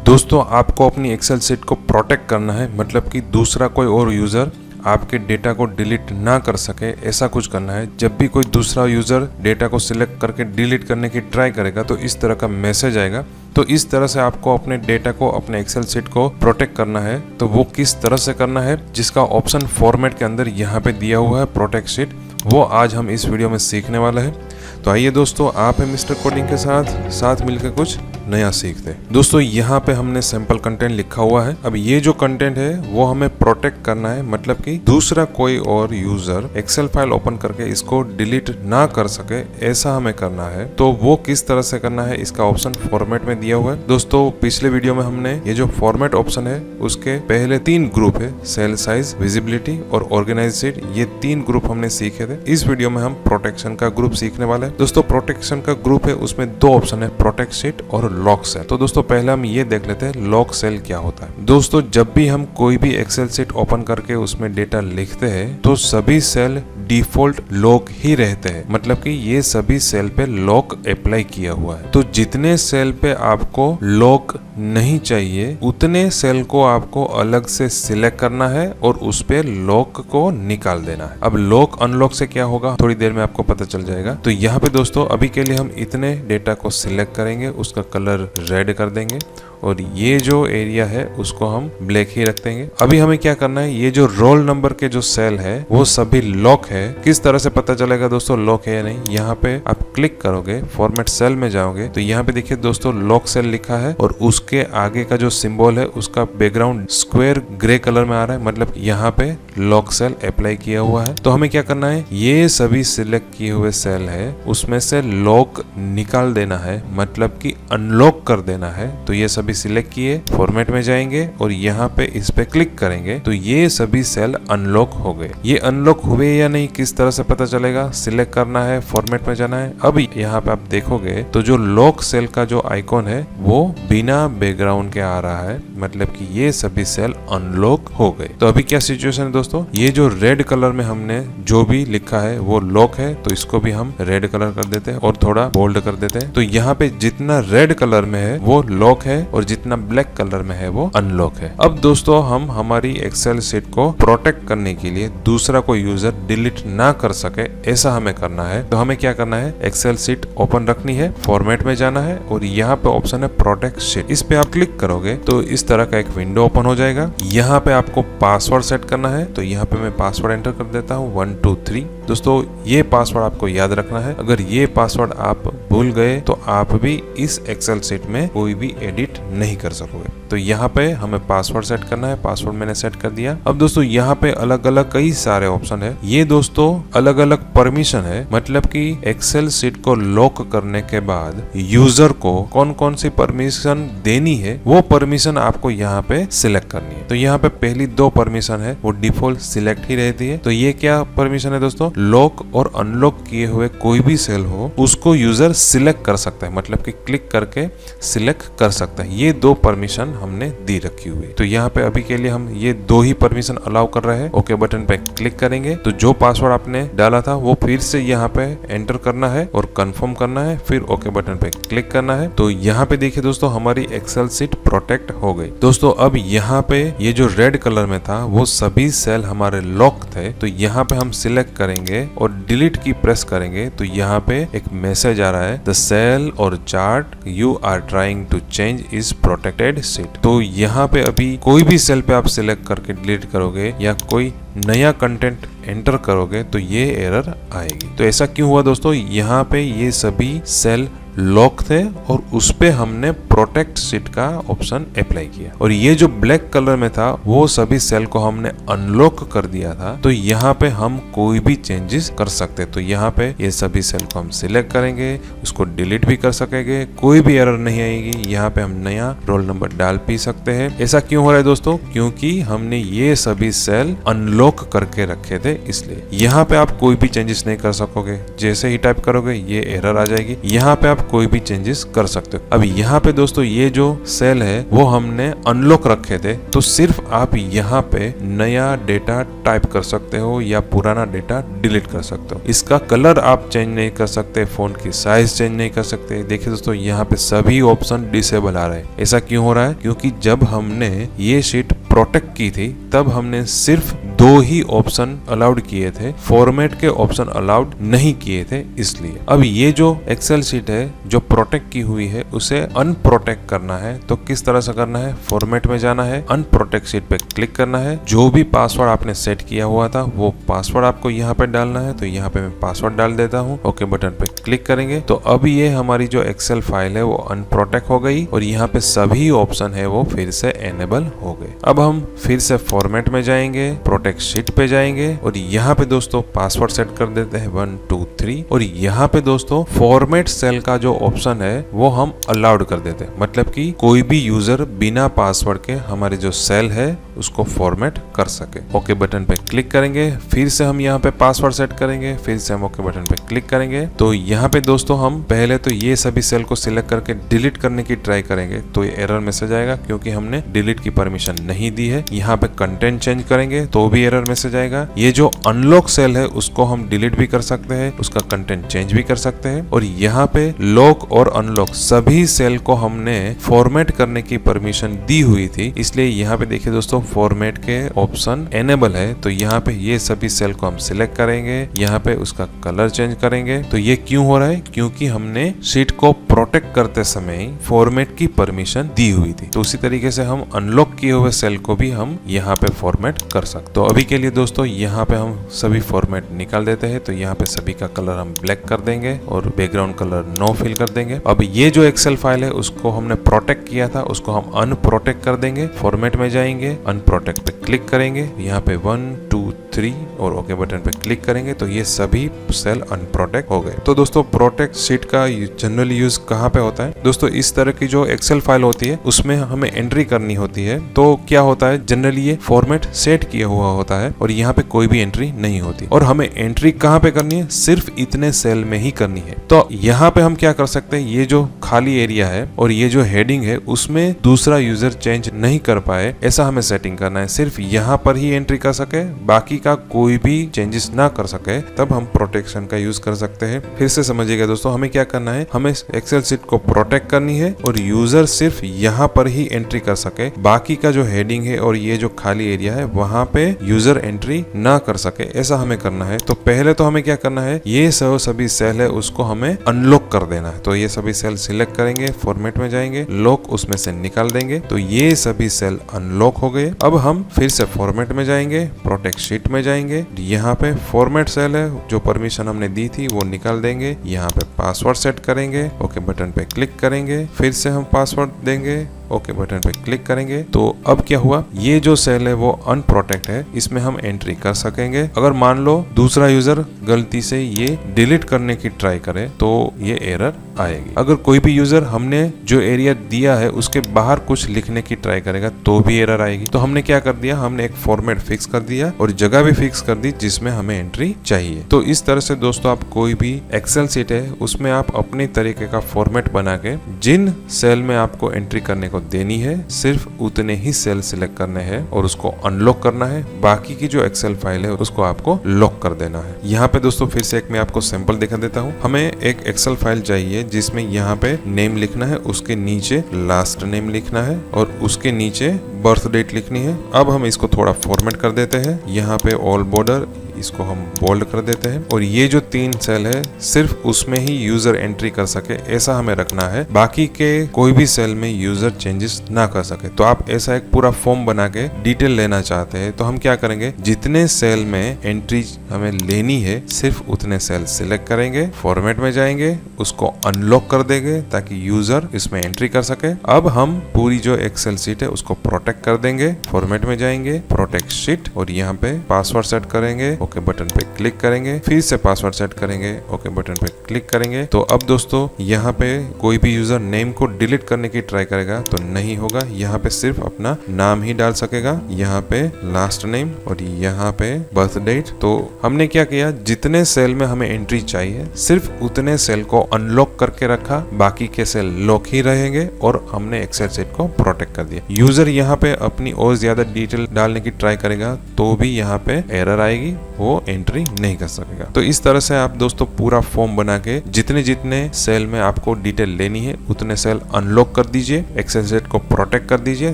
दोस्तों आपको अपनी एक्सेल शीट को प्रोटेक्ट करना है, मतलब कि दूसरा कोई और यूज़र आपके डेटा को डिलीट ना कर सके, ऐसा कुछ करना है। जब भी कोई दूसरा यूज़र डेटा को सिलेक्ट करके डिलीट करने की ट्राई करेगा तो इस तरह का मैसेज आएगा। तो इस तरह से आपको अपने डेटा को, अपने एक्सेल शीट को प्रोटेक्ट करना है। तो वो किस तरह से करना है, जिसका ऑप्शन फॉर्मेट के अंदर यहाँ पे दिया हुआ है प्रोटेक्ट शीट, वो आज हम इस वीडियो में सीखने वाले हैं। तो आइए दोस्तों, आप है मिस्टर कोडिंग के साथ मिलकर कुछ नया सीखते हैं। दोस्तों यहाँ पे हमने सैंपल कंटेंट लिखा हुआ है। अब ये जो कंटेंट है वो हमें प्रोटेक्ट करना है, मतलब कि दूसरा कोई और यूजर एक्सेल फाइल ओपन करके इसको डिलीट ना कर सके, ऐसा हमें करना है। तो वो किस तरह से करना है, इसका ऑप्शन फॉर्मेट में दिया हुआ है। दोस्तों पिछले वीडियो में हमने ये जो फॉर्मेट ऑप्शन है उसके पहले 3 ग्रुप है, सेल साइज, विजिबिलिटी और ऑर्गेनाइज शीट, ये 3 ग्रुप हमने सीखे थे। इस वीडियो में हम प्रोटेक्शन का ग्रुप सीखने वाले हैं। दोस्तों प्रोटेक्शन का ग्रुप है, उसमें 2 ऑप्शन है, प्रोटेक्ट शीट और लॉक सेल। तो दोस्तों पहले हम ये देख लेते हैं लॉक सेल क्या होता है। दोस्तों जब भी हम कोई भी एक्सेल शीट ओपन करके उसमें डेटा लिखते हैं तो सभी सेल डिफॉल्ट लॉक ही रहते हैं, मतलब कि ये सभी सेल पे लॉक अप्लाई किया हुआ है। तो जितने सेल पे आपको लॉक नहीं चाहिए उतने सेल को आपको अलग से सिलेक्ट करना है और उस पे लॉक को निकाल देना है। अब लॉक अनलॉक से क्या होगा थोड़ी देर में आपको पता चल जाएगा। तो यहाँ पे दोस्तों अभी के लिए हम इतने डेटा को सिलेक्ट करेंगे, उसका कलर रेड कर देंगे और ये जो एरिया है उसको हम ब्लैक ही रख देंगे। अभी हमें क्या करना है, ये जो रोल नंबर के जो सेल है वो सभी लॉक है। किस तरह से पता चलेगा दोस्तों लॉक है या नहीं, यहाँ पे आप क्लिक करोगे, फॉर्मेट सेल में जाओगे तो यहाँ पे देखिए दोस्तों लॉक सेल लिखा है और उसके आगे का जो सिंबल है उसका बैकग्राउंड स्क्वायर ग्रे कलर में आ रहा है, मतलब यहाँ पे लॉक सेल अप्लाई किया हुआ है। तो हमें क्या करना है, ये सभी सिलेक्ट किए हुए सेल है उसमें से लॉक निकाल देना है, मतलब कि अनलॉक कर देना है। तो ये सभी सिलेक्ट किए, फॉर्मेट में जाएंगे और यहाँ पे इस पे क्लिक करेंगे तो ये सभी सेल अनलॉक हो गए। ये अनलॉक हुए या नहीं किस तरह से पता चलेगा, सिलेक्ट करना है, फॉर्मेट में जाना है। अब यहाँ पे आप देखोगे तो जो लॉक सेल का जो आइकॉन है वो बिना बैकग्राउंड के आ रहा है, मतलब कि ये सभी सेल अनलॉक हो गए। तो अभी क्या सिचुएशन है दोस्तों, ये जो रेड कलर में हमने जो भी लिखा है वो लॉक है, तो इसको भी हम रेड कलर कर देते हैं और थोड़ा बोल्ड कर देते हैं। तो यहाँ पे जितना रेड कलर में है वो लॉक है और जितना ब्लैक कलर में है वो अनलॉक है। अब दोस्तों हम हमारी एक्सेल शीट को प्रोटेक्ट करने के लिए दूसरा कोई यूजर डिलीट ना कर सके, ऐसा हमें करना है। तो हमें क्या करना है, एक्सेल शीट ओपन रखनी है, फॉर्मेट में जाना है और यहाँ पे ऑप्शन है प्रोटेक्ट शीट, इस पे आप क्लिक करोगे तो इस तरह का एक विंडो ओपन हो जाएगा। यहाँ पे आपको पासवर्ड सेट करना है, तो यहाँ पे मैं पासवर्ड एंटर कर देता हूँ 1 2 3। दोस्तों ये पासवर्ड आपको याद रखना है, अगर ये पासवर्ड आप भूल गए तो आप भी इस एक्सेल शीट में कोई भी एडिट नहीं कर सकोगे। तो यहाँ पे हमें पासवर्ड सेट करना है, पासवर्ड मैंने सेट कर दिया। अब दोस्तों यहाँ पे अलग अलग कई सारे ऑप्शन है, ये दोस्तों अलग अलग परमिशन है, मतलब कि एक्सेल शीट को लॉक करने के बाद यूजर को कौन कौन सी परमिशन देनी है वो परमिशन आपको यहाँ पे सिलेक्ट करनी है। तो यहाँ पे पहली 2 परमिशन है वो डिफॉल्ट सिलेक्ट ही रहती है। तो ये क्या परमिशन है दोस्तों, लॉक और अनलॉक किए हुए कोई भी सेल हो उसको यूजर सिलेक्ट कर सकता है, मतलब कि क्लिक करके सिलेक्ट कर सकता है। ये 2 परमिशन हमने दी रखी हुई। तो यहाँ पे अभी के लिए हम ये 2 ही परमिशन अलाउ कर रहे हैं। ओके बटन पे क्लिक करेंगे तो जो पासवर्ड आपने डाला था वो फिर से यहाँ पे एंटर करना है और कंफर्म करना है, फिर ओके बटन पे क्लिक करना है। तो यहाँ पे देखिए दोस्तों हमारी एक्सेल शीट प्रोटेक्ट हो गई। दोस्तों अब यहाँ पे ये जो रेड कलर में था वो सभी सेल हमारे लॉक थे, तो यहाँ पे हम सिलेक्ट करेंगे और डिलीट की प्रेस करेंगे तो यहाँ पे एक मैसेज आ रहा है, द सेल और chart you are trying to change is protected sheet. तो यहाँ पे अभी कोई भी सेल पे आप सिलेक्ट करके डिलीट करोगे या कोई नया कंटेंट एंटर करोगे तो ये एरर आएगी। तो ऐसा क्यों हुआ दोस्तों, यहाँ पे ये सभी सेल लॉक थे और उस पे हमने प्रोटेक्ट शीट का ऑप्शन अप्लाई किया और ये जो ब्लैक कलर में था वो सभी सेल को हमने अनलॉक कर दिया था। तो यहाँ पे हम कोई भी चेंजेस कर सकते, तो यहाँ पे ये सभी सेल को हम सिलेक्ट करेंगे, उसको डिलीट भी कर सकेंगे, कोई भी एरर नहीं आएगी। यहाँ पे हम नया रोल नंबर डाल भी सकते हैं। ऐसा क्यों हो रहा है दोस्तों, क्योंकि हमने ये सभी सेल अनलॉक करके रखे थे, इसलिए यहाँ पे आप कोई भी चेंजेस नहीं कर सकोगे। जैसे ही टाइप करोगे ये एरर आ जाएगी। यहाँ पे आप कोई भी चेंजेस कर सकते हो। अब यहाँ पे दोस्तों ये जो सेल है वो हमने अनलॉक रखे थे, तो सिर्फ आप यहाँ पे नया डेटा टाइप कर सकते हो या पुराना डेटा डिलीट कर सकते हो। इसका कलर आप चेंज नहीं कर सकते, फोन की साइज चेंज नहीं कर सकते। देखिए दोस्तों यहाँ पे सभी ऑप्शन डिसेबल आ रहे हैं। ऐसा क्यों हो रहा है? क्योंकि जब हमने ये शीट प्रोटेक्ट की थी तब हमने सिर्फ 2 ही ऑप्शन अलाउड किए थे, फॉर्मेट के ऑप्शन अलाउड नहीं किए थे इसलिए। अब ये जो एक्सेल शीट है जो प्रोटेक्ट की हुई है उसे अनप्रोटेक्ट करना है, तो किस तरह से करना है? फॉर्मेट में जाना है, अनप्रोटेक्ट शीट पे क्लिक करना है, जो भी पासवर्ड आपने सेट किया हुआ था वो पासवर्ड आपको यहाँ पे डालना है। तो यहाँ पे मैं पासवर्ड डाल देता हूँ, ओके बटन पे क्लिक करेंगे तो अब ये हमारी जो एक्सेल फाइल है वो अनप्रोटेक्ट हो गई और यहाँ पे सभी ऑप्शन है वो फिर से एनेबल हो गए। अब हम फिर से फॉर्मेट में जाएंगे, प्रोटेक्ट शीट पे जाएंगे और यहाँ पे दोस्तों पासवर्ड सेट कर देते हैं 1 2 3 और यहाँ पे दोस्तों फॉर्मेट सेल का जो ऑप्शन है वो हम अलाउड कर देते हैं, मतलब कि कोई भी यूजर बिना पासवर्ड के हमारे जो सेल है उसको फॉर्मेट कर सके। ओके बटन पे क्लिक करेंगे, फिर से हम यहाँ पे पासवर्ड सेट करेंगे, फिर से हम ओके बटन पे क्लिक करेंगे। तो यहाँ पे दोस्तों हम पहले तो ये सभी सेल को सिलेक्ट करके डिलीट करने की ट्राई करेंगे तो ये एरर मैसेज आएगा क्योंकि हमने डिलीट की परमिशन नहीं दी है। यहाँ पे कंटेंट चेंज करेंगे तो भी एरर मैसेज आएगा। ये जो अनलॉक सेल है उसको हम डिलीट भी कर सकते हैं, उसका कंटेंट चेंज भी कर सकते हैं और यहाँ पे लॉक और अनलॉक सभी सेल को हमने फॉर्मेट करने की परमिशन दी हुई थी, इसलिए यहाँ पे देखिए दोस्तों फॉर्मेट के ऑप्शन एनेबल है। तो यहाँ पे ये सभी सेल को हम सिलेक्ट करेंगे, यहाँ पे उसका कलर चेंज करेंगे। तो ये क्यों हो रहा है? क्योंकि हमने शीट को प्रोटेक्ट करते समय फॉर्मेट की परमिशन दी हुई थी। तो उसी तरीके से हम अनलॉक किए हुए सेल को भी हम यहाँ पे फॉर्मेट कर सकते। तो अभी के लिए दोस्तों यहाँ पे हम सभी फॉर्मेट निकाल देते हैं। तो यहाँ पे सभी का कलर हम ब्लैक कर देंगे और बैकग्राउंड कलर नो फिल कर देंगे। अब ये जो एक्सेल फाइल है उसको हमने प्रोटेक्ट किया था उसको हम अनप्रोटेक्ट कर देंगे। फॉर्मेट में जाएंगे, अनप्रोटेक्ट पे क्लिक करेंगे, यहाँ पे 1 2 3 और ओके बटन पे क्लिक करेंगे तो ये सभी सेल अनप्रोटेक्ट हो गए। तो दोस्तों प्रोटेक्ट शीट का जनरली यूज कहाँ पे होता है? दोस्तों इस तरह की जो एक्सेल फाइल होती है उसमें हमें एंट्री करनी होती है। तो क्या होता है, जनरली ये फॉर्मेट सेट किया हुआ होता है और यहाँ पे कोई भी एंट्री नहीं होती और हमें एंट्री कहाँ पे करनी है? सिर्फ इतने सेल में ही करनी है। तो यहाँ पे हम क्या कर सकते हैं, ये जो खाली एरिया है और ये जो हेडिंग है उसमें दूसरा यूजर चेंज नहीं कर पाए ऐसा हमें सेटिंग करना है। सिर्फ यहाँ पर ही एंट्री कर सके, बाकी का कोई भी चेंजेस ना कर सके, तब हम प्रोटेक्शन का यूज कर सकते हैं। फिर से समझिएगा दोस्तों, हमें क्या करना है, हमें एक्सेल शीट को प्रोटेक्ट करनी है और यूजर सिर्फ यहाँ पर ही एंट्री कर सके, बाकी का जो हेडिंग है और ये जो खाली एरिया है वहां पे यूजर एंट्री ना कर सके, ऐसा हमें करना है। तो पहले तो हमें क्या करना है, ये सभी सेल है उसको हमें अनलॉक कर देना है। तो ये सभी सेल सिलेक्ट करेंगे, फॉर्मेट में जाएंगे, लॉक उसमें से निकाल देंगे तो ये सभी सेल अनलॉक हो गए। अब हम फिर से फॉर्मेट में जाएंगे, प्रोटेक्ट शीट में जाएंगे, यहाँ पे फॉर्मेट सेल है जो परमिशन हमने दी थी वो निकाल देंगे, यहाँ पे पासवर्ड सेट करेंगे, ओके बटन पे क्लिक करेंगे, फिर से हम पासवर्ड देंगे, ओके बटन पे क्लिक करेंगे। तो अब क्या हुआ, ये जो सेल है वो अनप्रोटेक्ट है, इसमें हम एंट्री कर सकेंगे। अगर मान लो दूसरा यूजर गलती से ये डिलीट करने की ट्राई करे तो ये एरर आएगी। अगर कोई भी यूजर हमने जो एरिया दिया है उसके बाहर कुछ लिखने की ट्राई करेगा तो भी एरर आएगी। तो हमने क्या कर दिया, हमने एक फॉर्मेट फिक्स कर दिया और जगह भी फिक्स कर दी जिसमें हमें एंट्री चाहिए। तो इस तरह से दोस्तों आप कोई भी एक्सेल शीट है उसमें आप अपने तरीके का फॉर्मेट बना के जिन सेल में आपको एंट्री करने को देनी है सिर्फ उतने ही सेल सिलेक्ट करने हैं और उसको अनलॉक करना है, बाकी की जो एक्सेल फाइल है उसको आपको लॉक कर देना है। यहाँ पे दोस्तों फिर से एक मैं आपको सैंपल दिखा देता हूँ। हमें एक एक्सेल फाइल चाहिए जिसमें यहाँ पे नेम लिखना है, उसके नीचे लास्ट नेम लिखना है और उसके नीचे बर्थ डेट लिखनी है। अब हम इसको थोड़ा फॉर्मेट कर देते हैं, यहाँ पे ऑल बॉर्डर इसको हम बोल्ड कर देते हैं और ये जो 3 सेल है सिर्फ उसमें ही यूजर एंट्री कर सके ऐसा हमें रखना है, बाकी के कोई भी सेल में यूजर चेंजेस ना कर सके। तो आप ऐसा एक पूरा फॉर्म बना के डिटेल लेना चाहते हैं तो हम क्या करेंगे, जितने सेल में एंट्री हमें लेनी है सिर्फ उतने सेल सिलेक्ट करेंगे, फॉर्मेट में जाएंगे, उसको अनलॉक कर देंगे ताकि यूजर इसमें एंट्री कर सके। अब हम पूरी जो एक्सेल शीट है उसको प्रोटेक्ट कर देंगे, फॉर्मेट में जाएंगे, प्रोटेक्ट शीट और यहाँ पे पासवर्ड सेट करेंगे, ओके बटन पे क्लिक करेंगे, फिर से पासवर्ड सेट करेंगे, ओके बटन पे क्लिक करेंगे। तो अब दोस्तों यहाँ पे कोई भी यूजर नेम को डिलीट करने की ट्राई करेगा तो नहीं होगा, यहाँ पे सिर्फ अपना नाम ही डाल सकेगा, यहाँ पे लास्ट नेम और यहाँ पे बर्थ डेट। तो हमने क्या किया, जितने सेल में हमें एंट्री चाहिए सिर्फ उतने सेल को अनलॉक करके रखा, बाकी के सेल लॉक ही रहेंगे और हमने एक्सेल शीट को प्रोटेक्ट कर दिया। यूजर यहाँ पे अपनी और ज्यादा डिटेल डालने की ट्राई करेगा तो भी यहाँ पे एरर आएगी, वो एंट्री नहीं कर सकेगा। तो इस तरह से आप दोस्तों पूरा फॉर्म बना के जितने जितने सेल में आपको डिटेल लेनी है उतने सेल अनलॉक कर दीजिए, एक्सेल शीट को प्रोटेक्ट कर दीजिए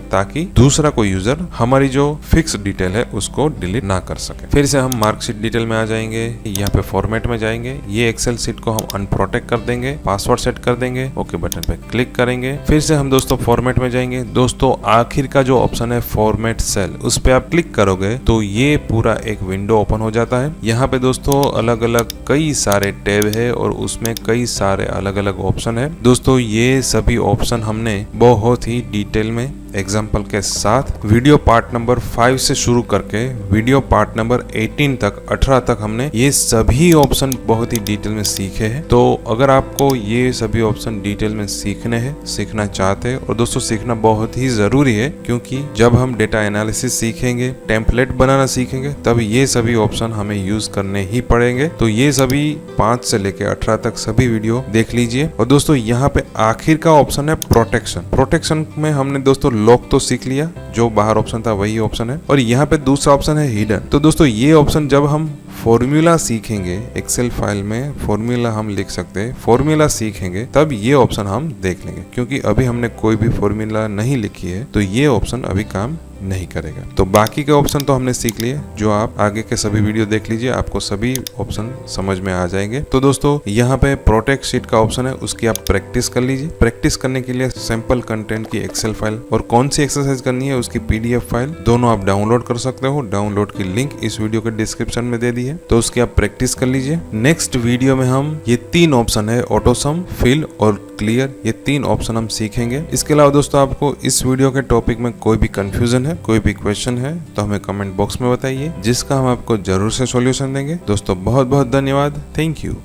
ताकि दूसरा कोई यूजर हमारी जो फिक्स डिटेल है उसको डिलीट ना कर सके। फिर से हम मार्कशीट डिटेल में आ जाएंगे, यहाँ पे फॉर्मेट में जाएंगे, ये एक्सेल शीट को हम अनप्रोटेक्ट कर देंगे, पासवर्ड सेट कर देंगे, ओके बटन पे क्लिक करेंगे। फिर से हम दोस्तों फॉर्मेट में जाएंगे। दोस्तों आखिर का जो ऑप्शन है फॉर्मेट सेल, उस पे आप क्लिक करोगे तो ये पूरा एक विंडो ओपन हो जाता है। यहाँ पे दोस्तों अलग अलग कई सारे टैब है और उसमें कई सारे अलग अलग ऑप्शन है। दोस्तों ये सभी ऑप्शन हमने बहुत ही डिटेल में एग्जाम्पल के साथ वीडियो पार्ट नंबर 5 से शुरू करके वीडियो पार्ट नंबर 18 तक हमने ये सभी ऑप्शन बहुत ही डिटेल में सीखे हैं। तो अगर आपको ये सभी ऑप्शन डिटेल में सीखने हैं, सीखना चाहते हैं, और दोस्तों सीखना बहुत ही जरूरी है क्योंकि जब हम डेटा एनालिसिस सीखेंगे, टेम्पलेट बनाना सीखेंगे, तब ये सभी ऑप्शन हमें यूज करने ही पड़ेंगे। तो ये सभी 5 से लेके 18 तक सभी वीडियो देख लीजिए। और दोस्तों यहाँ पे आखिर का ऑप्शन है प्रोटेक्शन। प्रोटेक्शन में हमने दोस्तों लॉक तो सीख लिया, जो बाहर ऑप्शन था वही ऑप्शन है, और यहाँ पे दूसरा ऑप्शन है हिडन। तो दोस्तों ये ऑप्शन जब हम फॉर्मूला सीखेंगे, एक्सेल फाइल में फॉर्मूला हम लिख सकते हैं, फॉर्मूला सीखेंगे तब ये ऑप्शन हम देख लेंगे, क्योंकि अभी हमने कोई भी फॉर्मूला नहीं लिखी है तो ये ऑप्शन अभी काम नहीं करेगा। तो बाकी के ऑप्शन तो हमने सीख लिए, जो आप आगे के सभी वीडियो देख लीजिए, आपको सभी ऑप्शन समझ में आ जाएंगे। तो दोस्तों यहाँ पे प्रोटेक्ट शीट का ऑप्शन है, उसकी आप प्रैक्टिस कर लीजिए। प्रैक्टिस करने के लिए सैंपल कंटेंट की एक्सेल फाइल और कौन सी एक्सरसाइज करनी है उसकी PDF फाइल दोनों आप डाउनलोड कर सकते हो। डाउनलोड की लिंक इस वीडियो के डिस्क्रिप्शन में दे दी है, तो उसकी आप प्रैक्टिस कर लीजिए। नेक्स्ट वीडियो में हम ये 3 ऑप्शन है, ऑटो सम, फिल और क्लियर, ये 3 ऑप्शन हम सीखेंगे। इसके अलावा दोस्तों आपको इस वीडियो के टॉपिक में कोई भी कंफ्यूजन है, कोई भी क्वेश्चन है तो हमें कमेंट बॉक्स में बताइए, जिसका हम आपको जरूर से सॉल्यूशन देंगे। दोस्तों बहुत बहुत धन्यवाद, थैंक यू।